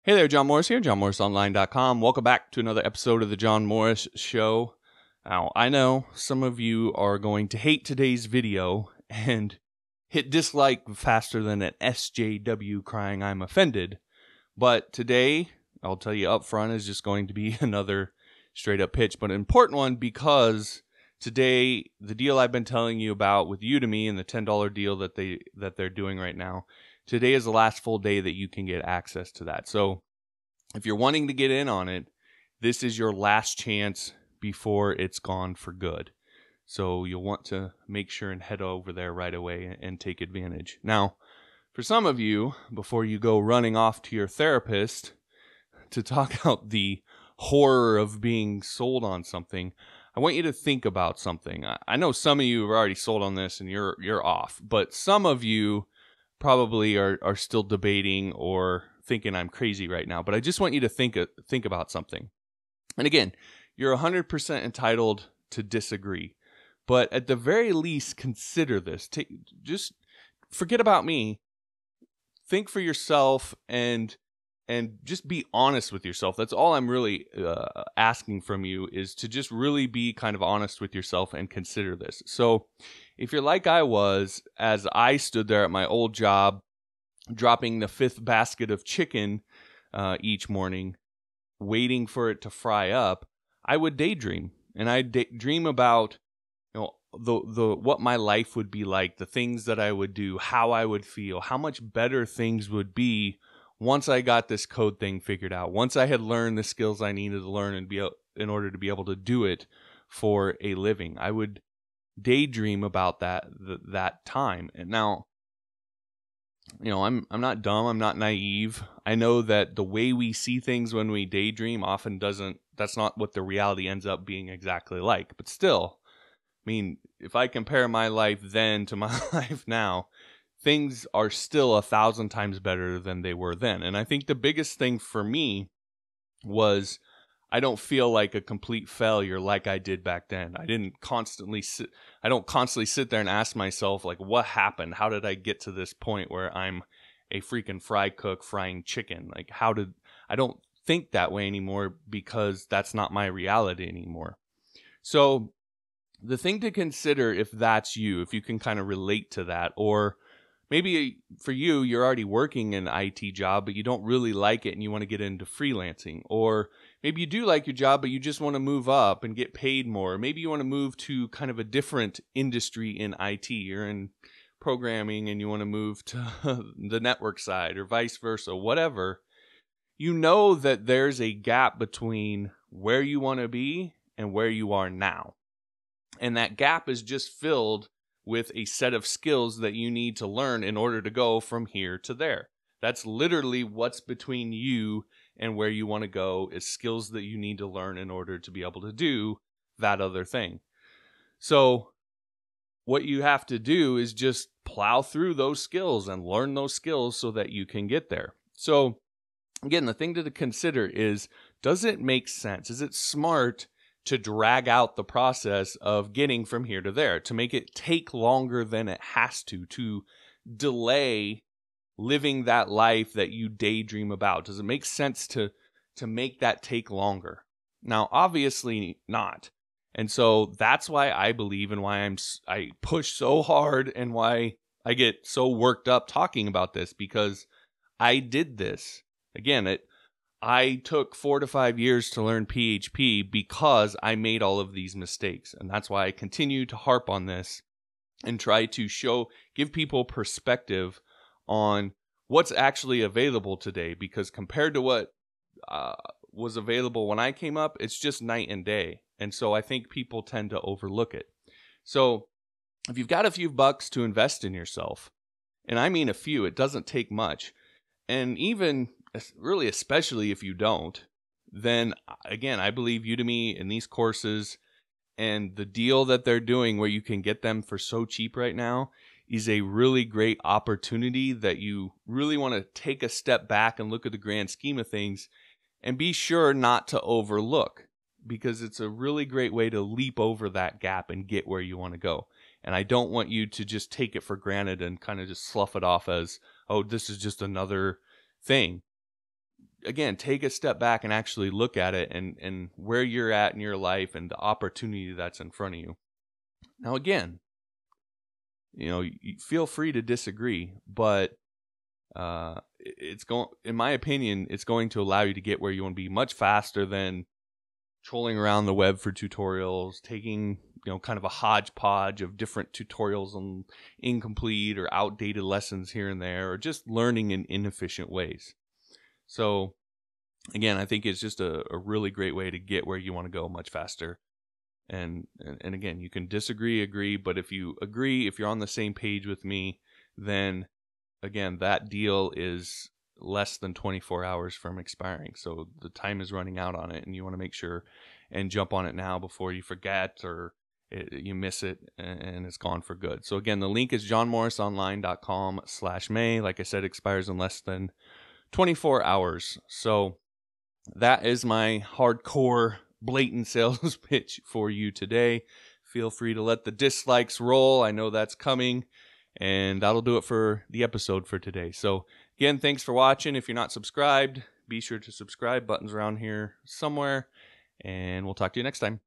Hey there, John Morris here, johnmorrisonline.com. Welcome back to another episode of the John Morris Show. Now, I know some of you are going to hate today's video and hit dislike faster than an SJW crying I'm offended, but today, I'll tell you up front, is just going to be another straight up pitch, but an important one because today, the deal I've been telling you about with Udemy and the $10 deal that they're doing right now, today is the last full day that you can get access to that. So if you're wanting to get in on it, this is your last chance before it's gone for good. So you'll want to make sure and head over there right away and take advantage. Now, for some of you, before you go running off to your therapist to talk about the horror of being sold on something, I want you to think about something. I know some of you have already sold on this and you're off, but some of you probably are still debating or thinking I'm crazy right now. But I just want you to think about something. And again, you're 100% entitled to disagree, but at the very least, consider this. Just forget about me. Think for yourself and just be honest with yourself. That's all I'm really asking from you, is to just really be kind of honest with yourself and consider this. So if you're like I was, as I stood there at my old job, dropping the 5th basket of chicken each morning, waiting for it to fry up, I would daydream. And I'd dream about, the what my life would be like, the things that I would do, how I would feel, how much better things would be once I got this code thing figured out, once I had learned the skills I needed to learn in order to be able to do it for a living. I would daydream about that time. And now, I'm not dumb, I'm not naive. I know that the way we see things when we daydream often that's not what the reality ends up being exactly like. But still, I mean, if I compare my life then to my life now, things are still 1,000 times better than they were then. And I think the biggest thing for me was I don't feel like a complete failure like I did back then. I don't constantly sit there and ask myself, like, what happened? How did I get to this point where I'm a freaking fry cook frying chicken? Like, I don't think that way anymore, because that's not my reality anymore. So the thing to consider, if that's you, if you can kind of relate to that, or maybe for you, you're already working an IT job, but you don't really like it and you want to get into freelancing. Or maybe you do like your job, but you just want to move up and get paid more. Maybe you want to move to kind of a different industry in IT. You're in programming and you want to move to the network side, or vice versa, whatever. You know that there's a gap between where you want to be and where you are now. And that gap is just filled with a set of skills that you need to learn in order to go from here to there. That's literally what's between you and where you want to go, is skills that you need to learn in order to be able to do that other thing. So what you have to do is just plow through those skills and learn those skills so that you can get there. So again, the thing to consider is, does it make sense? Is it smart to drag out the process of getting from here to there, to make it take longer than it has to delay living that life that you daydream about? Does it make sense to make that take longer? Now, obviously not. And so that's why I believe, and why I push so hard, and why I get so worked up talking about this, because I did this. Again, I took 4 to 5 years to learn PHP because I made all of these mistakes. And that's why I continue to harp on this and try to give people perspective on what's actually available today. Because compared to what was available when I came up, it's just night and day. And so I think people tend to overlook it. So if you've got a few bucks to invest in yourself, and I mean a few, it doesn't take much. And even really, especially if you don't, then again, I believe Udemy and these courses and the deal that they're doing where you can get them for so cheap right now is a really great opportunity that you really want to take a step back and look at the grand scheme of things and be sure not to overlook, because it's a really great way to leap over that gap and get where you want to go. And I don't want you to just take it for granted and kind of just slough it off as, oh, this is just another thing. again, take a step back and actually look at it and where you're at in your life and the opportunity that's in front of you. Now, again, you feel free to disagree, but in my opinion, it's going to allow you to get where you want to be much faster than trolling around the web for tutorials, taking kind of a hodgepodge of different tutorials on incomplete or outdated lessons here and there, or just learning in inefficient ways. So again, I think it's just a really great way to get where you want to go much faster. And again, you can disagree, agree, but if you agree, if you're on the same page with me, then again, that deal is less than 24 hours from expiring. So the time is running out on it, and you want to make sure and jump on it now before you forget or you miss it and it's gone for good. So again, the link is johnmorrisonline.com/May. Like I said, expires in less than 24 hours. So that is my hardcore blatant sales pitch for you today. Feel free to let the dislikes roll. I know that's coming. And that'll do it for the episode for today. So again, thanks for watching. If you're not subscribed, be sure to subscribe. Button's around here somewhere. And we'll talk to you next time.